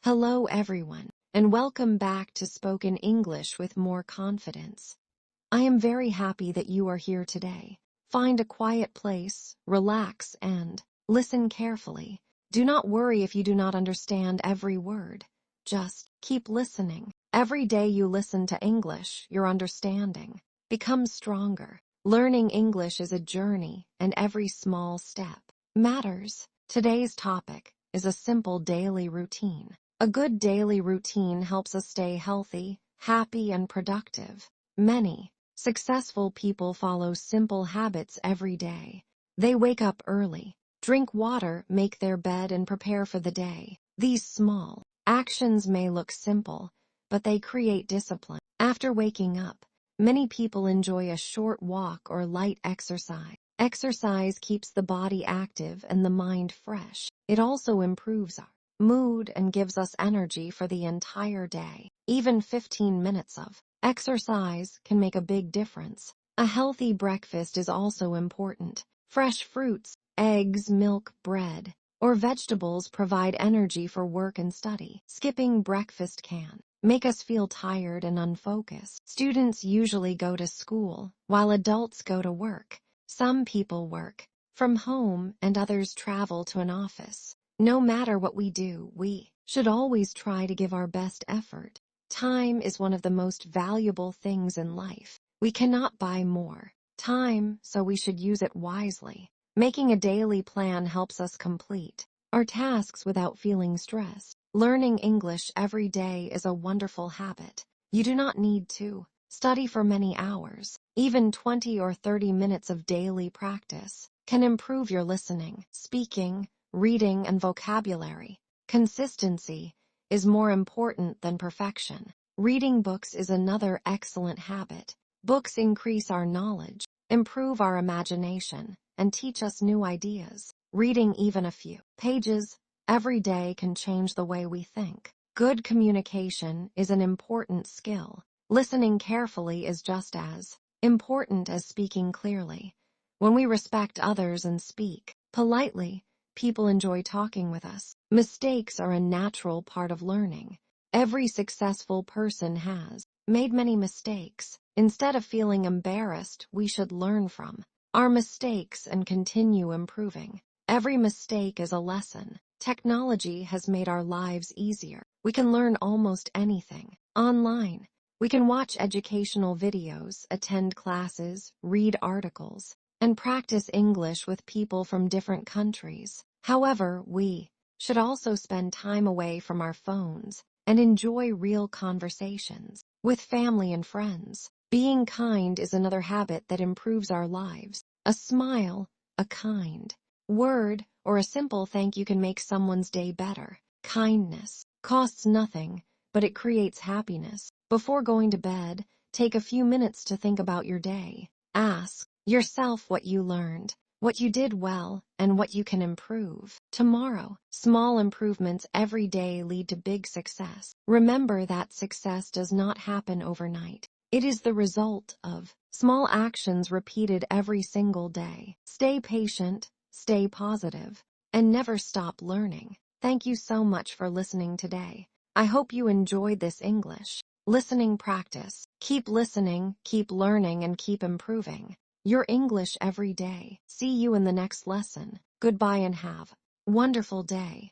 Hello everyone, and welcome back to Spoken English with More Confidence. I am very happy that you are here today. Find a quiet place, relax, and listen carefully. Do not worry if you do not understand every word. Just keep listening. Every day you listen to English, your understanding becomes stronger. Learning English is a journey, and every small step matters. Today's topic is a simple daily routine. A good daily routine helps us stay healthy, happy, and productive. Many successful people follow simple habits every day. They wake up early, drink water, make their bed, and prepare for the day. These small actions may look simple, but they create discipline. After waking up, many people enjoy a short walk or light exercise. Exercise keeps the body active and the mind fresh. It also improves our mood and gives us energy for the entire day. Even 15 minutes of exercise can make a big difference. A healthy breakfast is also important. Fresh fruits, eggs, milk, bread, or vegetables provide energy for work and study. Skipping breakfast can make us feel tired and unfocused. Students usually go to school, while adults go to work. Some people work from home and others travel to an office. No matter what we do, we should always try to give our best effort. Time is one of the most valuable things in life. We cannot buy more time, so we should use it wisely. Making a daily plan helps us complete our tasks without feeling stressed. Learning English every day is a wonderful habit. You do not need to study for many hours. Even 20 or 30 minutes of daily practice can improve your listening, speaking, reading, and vocabulary. Consistency is more important than perfection. Reading books is another excellent habit. Books increase our knowledge, improve our imagination, and teach us new ideas. Reading even a few pages every day can change the way we think. Good communication is an important skill. Listening carefully is just as important as speaking clearly. When we respect others and speak politely, people enjoy talking with us. Mistakes are a natural part of learning. Every successful person has made many mistakes. Instead of feeling embarrassed, we should learn from our mistakes and continue improving. Every mistake is a lesson. Technology has made our lives easier. We can learn almost anything online. We can watch educational videos, attend classes, read articles, and practice English with people from different countries. However, we should also spend time away from our phones and enjoy real conversations with family and friends. Being kind is another habit that improves our lives. A smile, a kind word, or a simple thank you can make someone's day better. Kindness costs nothing, but it creates happiness. Before going to bed, take a few minutes to think about your day. Ask yourself what you learned, what you did well, and what you can improve tomorrow. Small improvements every day lead to big success. Remember that success does not happen overnight. It is the result of small actions repeated every single day. Stay patient, stay positive, and never stop learning. Thank you so much for listening today. I hope you enjoyed this English listening practice. Keep listening, keep learning, and keep improving your English every day. See you in the next lesson. Goodbye and have a wonderful day.